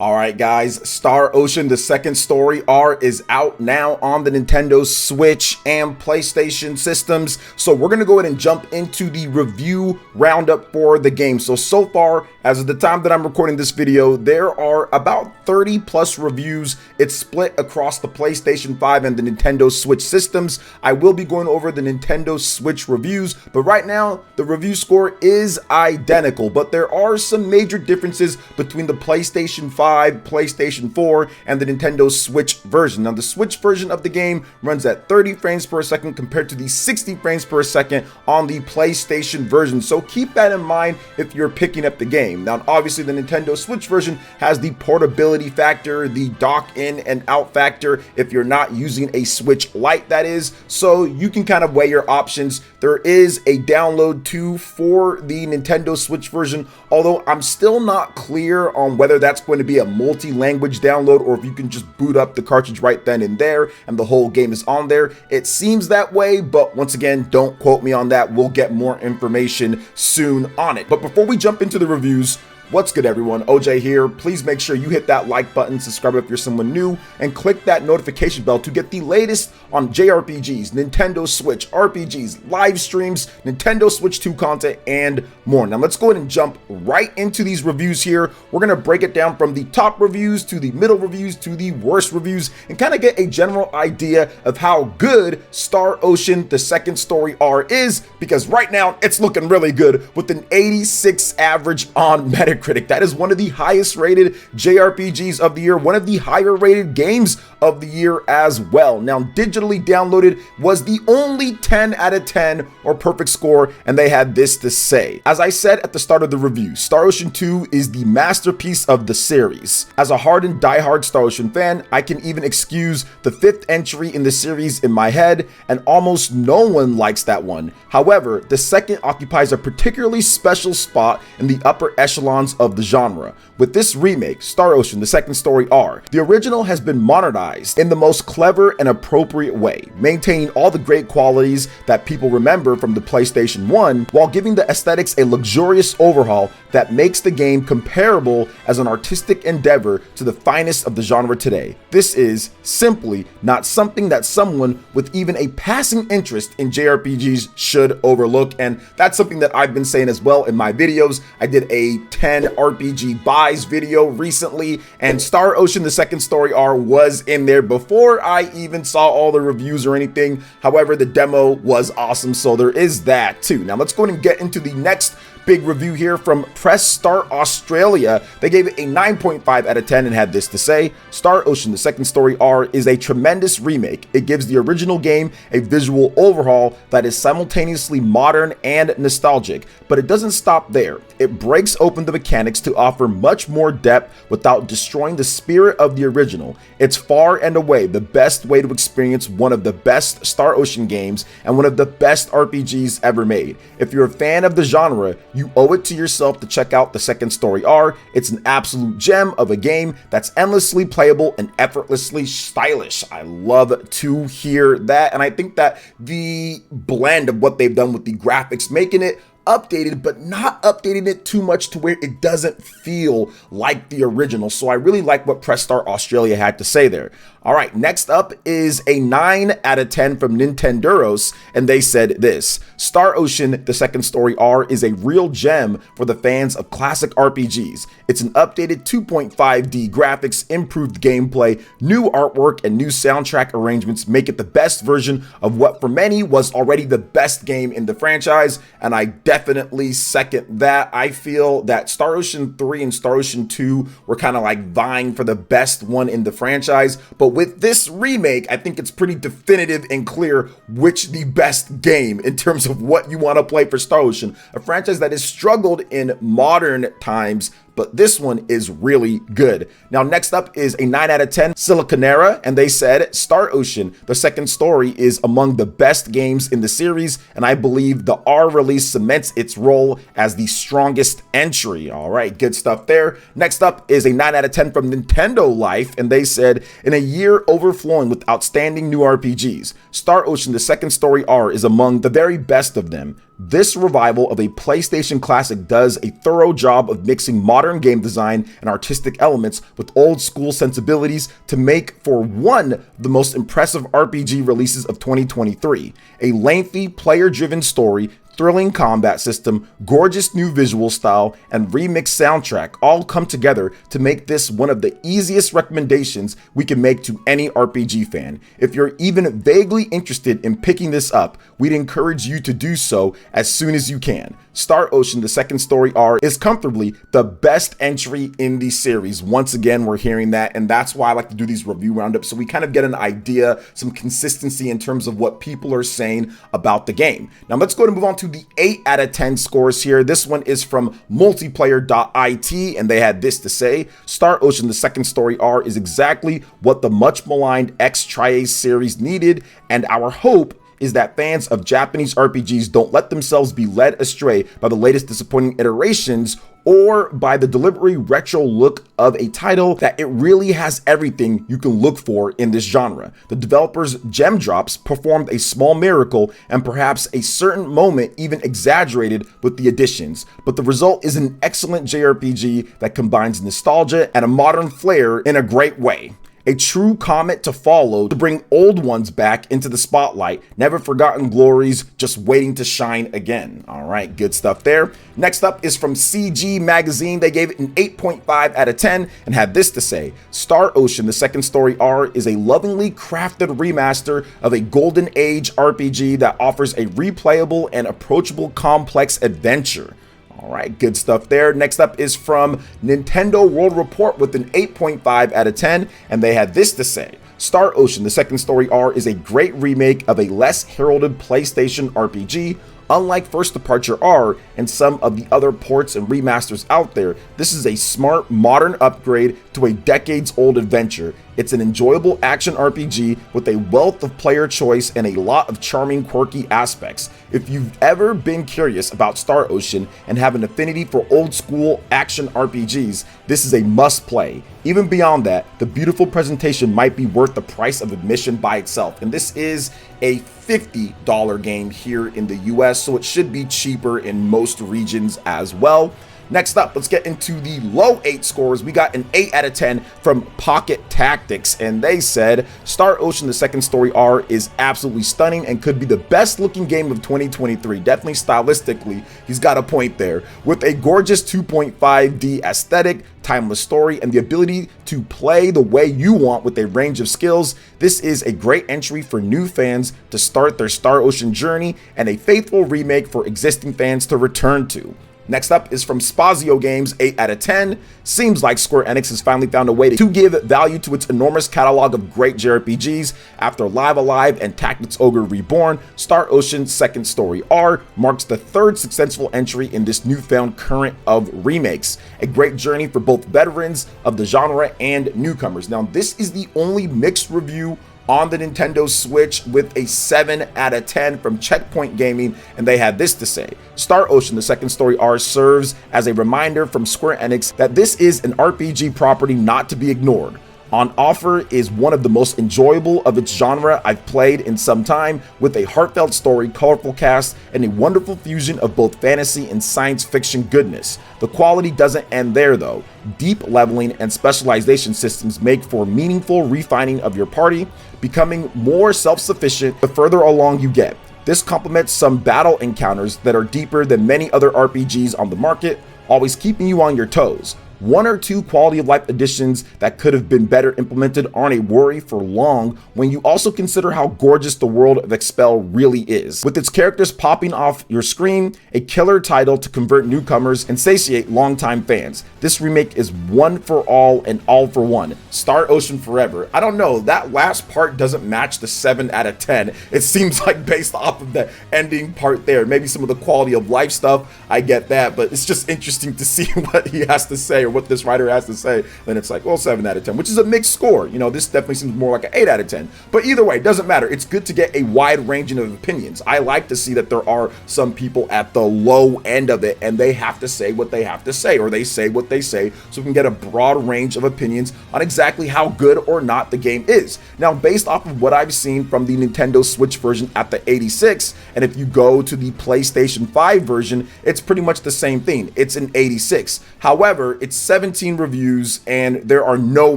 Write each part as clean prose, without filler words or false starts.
Alright guys, Star Ocean the Second Story R is out now on the Nintendo Switch and PlayStation systems. So we're going to go ahead and jump into the review roundup for the game. So far, as of the time that I'm recording this video, there are about 30 plus reviews. It's split across the PlayStation 5 and the Nintendo Switch systems. I will be going over the Nintendo Switch reviews, but right now the review score is identical, but there are some major differences between the PlayStation 5, PlayStation 4, and the Nintendo Switch version. Now, the Switch version of the game runs at 30 frames per second compared to the 60 frames per second on the PlayStation version. So keep that in mind if you're picking up the game. Now, obviously, the Nintendo Switch version has the portability factor, the dock in and out factor, if you're not using a Switch Lite, that is. So you can kind of weigh your options. There is a download too for the Nintendo Switch version, although I'm still not clear on whether that's going to be a multi-language download or if you can just boot up the cartridge right then and there and the whole game is on there. It seems that way, but once again, don't quote me on that. We'll get more information soon on it. But before we jump into the reviews, what's good everyone, OJ here. Please make sure you hit that like button, subscribe if you're someone new, and click that notification bell to get the latest on JRPGs, Nintendo Switch, RPGs, live streams, Nintendo Switch 2 content, and more. Now let's go ahead and jump right into these reviews here. We're gonna break it down from the top reviews to the middle reviews to the worst reviews and kind of get a general idea of how good Star Ocean the Second Story R is, because right now it's looking really good with an 86 average on Metacritic. That is one of the highest rated JRPGs of the year, one of the higher rated games of the year as well. Now, digitally downloaded was the only 10 out of 10 or perfect score, and they had this to say. As I said at the start of the review, Star Ocean 2 is the masterpiece of the series. As a hardened diehard Star Ocean fan, I can even excuse the 5th entry in the series in my head, and almost no one likes that one. However, the second occupies a particularly special spot in the upper echelons of the genre. With this remake, Star Ocean the Second Story R, the original has been modernized in the most clever and appropriate way, maintaining all the great qualities that people remember from the PlayStation 1 while giving the aesthetics a luxurious overhaul that makes the game comparable as an artistic endeavor to the finest of the genre today. This is simply not something that someone with even a passing interest in JRPGs should overlook, and that's something that I've been saying as well in my videos. I did a 10 RPG buys video recently, and Star Ocean the Second Story R was in there before I even saw all the reviews or anything. However, the demo was awesome, so there is that too. Now let's go ahead and get into the next big review here from Press Start Australia. They gave it a 9.5 out of 10 and had this to say: Star Ocean the Second Story R is a tremendous remake. It gives the original game a visual overhaul that is simultaneously modern and nostalgic, but it doesn't stop there. It breaks open the mechanics to offer much more depth without destroying the spirit of the original. It's far and away the best way to experience one of the best Star Ocean games and one of the best RPGs ever made. If you're a fan of the genre, you owe it to yourself to check out the Second Story R. It's an absolute gem of a game that's endlessly playable and effortlessly stylish. I love to hear that, and I think that the blend of what they've done with the graphics, making it updated but not updating it too much to where it doesn't feel like the original. So I really like what Press Start Australia had to say there. All right, next up is a 9 out of 10 from Nintendoros, and they said this: Star Ocean the Second Story R is a real gem for the fans of classic RPGs. It's an updated 2.5D graphics, improved gameplay, new artwork, and new soundtrack arrangements make it the best version of what for many was already the best game in the franchise, and I definitely second that. I feel that Star Ocean 3 and Star Ocean 2 were kind of like vying for the best one in the franchise, but with this remake, I think it's pretty definitive and clear which the best game in terms of what you want to play for Star Ocean, a franchise that has struggled in modern times, but this one is really good. Now, next up is a 9 out of 10 Siliconera, and they said Star Ocean the Second Story is among the best games in the series, and I believe the R release cements its role as the strongest entry. All right, good stuff there. Next up is a 9 out of 10 from Nintendo Life, and they said, in a year overflowing with outstanding new RPGs, Star Ocean the Second Story R is among the very best of them. This revival of a PlayStation classic does a thorough job of mixing modern game design and artistic elements with old school sensibilities to make for one of the most impressive RPG releases of 2023. A lengthy, player-driven story, thrilling combat system, gorgeous new visual style, and remixed soundtrack all come together to make this one of the easiest recommendations we can make to any RPG fan. If you're even vaguely interested in picking this up, we'd encourage you to do so as soon as you can. Star Ocean: The Second Story R is comfortably the best entry in the series. Once again, we're hearing that, and that's why I like to do these review roundups, so we kind of get an idea, some consistency in terms of what people are saying about the game. Now let's go to move on to the 8 out of 10 scores here. This one is from multiplayer.it, and they had this to say: Star Ocean: The Second Story R is exactly what the much maligned X-Triace series needed, and our hope is that fans of Japanese RPGs don't let themselves be led astray by the latest disappointing iterations or by the deliberately retro look of a title that it really has everything you can look for in this genre. The developers' gem drops performed a small miracle, and perhaps a certain moment even exaggerated with the additions, but the result is an excellent JRPG that combines nostalgia and a modern flair in a great way. A true comet to follow to bring old ones back into the spotlight. Never forgotten glories just waiting to shine again. All right, good stuff there. Next up is from CG Magazine. They gave it an 8.5 out of 10 and had this to say: Star Ocean: The Second Story R is a lovingly crafted remaster of a golden age RPG that offers a replayable and approachable complex adventure. All right, good stuff there. Next up is from Nintendo World Report with an 8.5 out of 10, and they had this to say: Star Ocean: The Second Story R is a great remake of a less heralded PlayStation RPG. Unlike First Departure R and some of the other ports and remasters out there, this is a smart, modern upgrade to a decades-old adventure. It's an enjoyable action RPG with a wealth of player choice and a lot of charming, quirky aspects. If you've ever been curious about Star Ocean and have an affinity for old-school action RPGs, this is a must-play. Even beyond that, the beautiful presentation might be worth the price of admission by itself, and this is a $50 game here in the US, so it should be cheaper in most regions as well. Next up, let's get into the low 8 scores. We got an 8 out of 10 from Pocket Tactics, and they said Star Ocean: The Second Story R is absolutely stunning and could be the best looking game of 2023. Definitely stylistically, he's got a point there. With a gorgeous 2.5D aesthetic, timeless story, and the ability to play the way you want with a range of skills, this is a great entry for new fans to start their Star Ocean journey and a faithful remake for existing fans to return to. Next up is from Spazio Games, 8 out of 10. Seems like Square Enix has finally found a way to give value to its enormous catalog of great JRPGs. After Live Alive and Tactics Ogre Reborn, Star Ocean: Second Story R marks the third successful entry in this newfound current of remakes. A great journey for both veterans of the genre and newcomers. Now, this is the only mixed review on the Nintendo Switch with a 7 out of 10 from Checkpoint Gaming, and they had this to say: Star Ocean: The Second Story R serves as a reminder from Square Enix that this is an RPG property not to be ignored. On offer is one of the most enjoyable of its genre I've played in some time, with a heartfelt story, colorful cast, and a wonderful fusion of both fantasy and science fiction goodness. The quality doesn't end there though. Deep leveling and specialization systems make for meaningful refining of your party, becoming more self-sufficient the further along you get. This complements some battle encounters that are deeper than many other RPGs on the market, always keeping you on your toes. One or two quality of life additions that could have been better implemented aren't a worry for long when you also consider how gorgeous the world of Expel really is. With its characters popping off your screen, a killer title to convert newcomers and satiate longtime fans. This remake is one for all and all for one. Star Ocean forever. I don't know, that last part doesn't match the 7 out of 10. It seems like based off of the ending part there. Maybe some of the quality of life stuff, I get that, but it's just interesting to see what he has to say, hear what this writer has to say, then it's like, well, 7 out of 10, which is a mixed score. You know, this definitely seems more like an 8 out of 10. But either way, it doesn't matter. It's good to get a wide ranging of opinions. I like to see that there are some people at the low end of it, and they have to say what they have to say, or they say what they say, so we can get a broad range of opinions on exactly how good or not the game is. Now, based off of what I've seen from the Nintendo Switch version at the 86, and if you go to the PlayStation 5 version, it's pretty much the same thing. It's an 86. However, it's 17 reviews, and there are no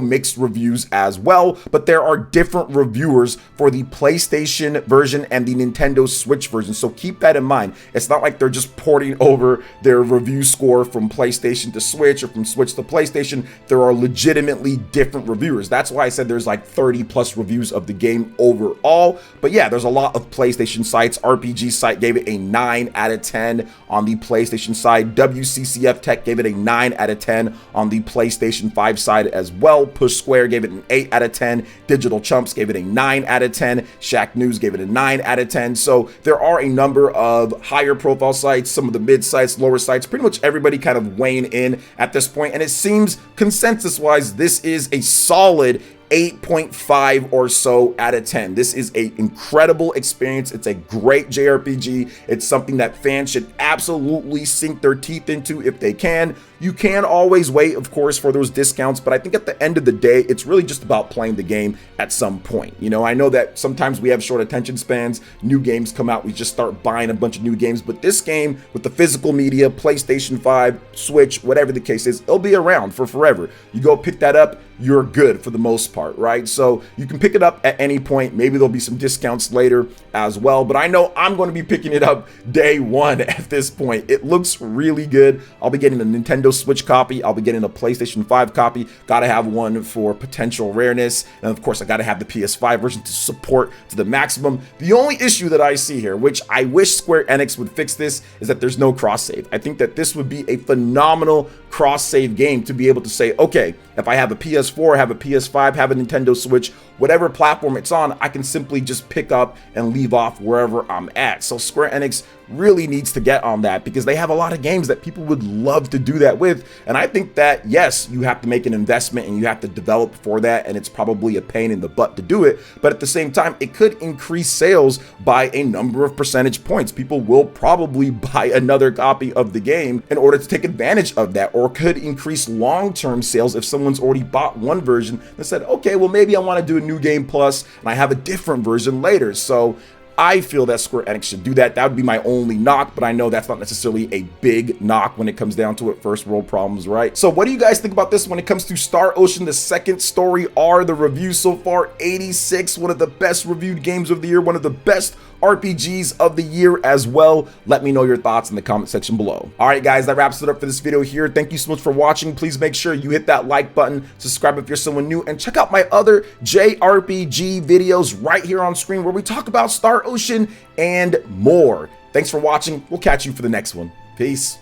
mixed reviews as well, but there are different reviewers for the PlayStation version and the Nintendo Switch version, so keep that in mind. It's not like they're just porting over their review score from PlayStation to Switch or from Switch to PlayStation. There are legitimately different reviewers. That's why I said there's like 30 plus reviews of the game overall. But yeah, there's a lot of PlayStation sites. RPG site gave it a 9 out of 10 on the PlayStation side. WCCF Tech gave it a 9 out of 10 on the PlayStation 5 side as well. Push Square gave it an 8 out of 10. Digital Chumps gave it a 9 out of 10. Shack News gave it a 9 out of 10. So there are a number of higher profile sites, some of the mid sites, lower sites, pretty much everybody kind of weighing in at this point. And it seems consensus wise, this is a solid 8.5 or so out of 10. This is an incredible experience. It's a great JRPG. It's something that fans should absolutely sink their teeth into if they can. You can always wait, of course, for those discounts, but I think at the end of the day, it's really just about playing the game at some point. You know, I know that sometimes we have short attention spans. New games come out, we just start buying a bunch of new games, but this game with the physical media, PlayStation 5, Switch, whatever the case is, it'll be around for forever. You go pick that up, you're good for the most part, right? So you can pick it up at any point. Maybe there'll be some discounts later as well, but I know I'm going to be picking it up day one at this point. It looks really good. I'll be getting a Nintendo Switch copy. I'll be getting a PlayStation 5 copy. Gotta have one for potential rareness. And of course, I gotta have the PS5 version to support to the maximum. The only issue that I see here, which I wish Square Enix would fix this, is that there's no cross-save. I think that this would be a phenomenal cross-save game to be able to say, okay, if I have a PS4, have a PS5, have a Nintendo Switch, whatever platform it's on, I can simply just pick up and leave off wherever I'm at. So Square Enix really needs to get on that, because they have a lot of games that people would love to do that with. And I think that, yes, you have to make an investment and you have to develop for that, and it's probably a pain in the butt to do it, but at the same time, it could increase sales by a number of percentage points. People will probably buy another copy of the game in order to take advantage of that, or could increase long-term sales if someone's already bought one version and said, okay, well, maybe I want to do a new game plus and I have a different version later. So I feel that Square Enix should do that. That would be my only knock, but I know that's not necessarily a big knock when it comes down to it. First world problems, right? So what do you guys think about this when it comes to Star Ocean, the second story? Are the reviews so far 86, one of the best reviewed games of the year, one of the best RPGs of the year as well? Let me know your thoughts in the comment section below. All right, guys, that wraps it up for this video here. Thank you so much for watching. Please make sure you hit that like button, subscribe if you're someone new, and check out my other JRPG videos right here on screen where we talk about Star Ocean and more. Thanks for watching. We'll catch you for the next one. Peace.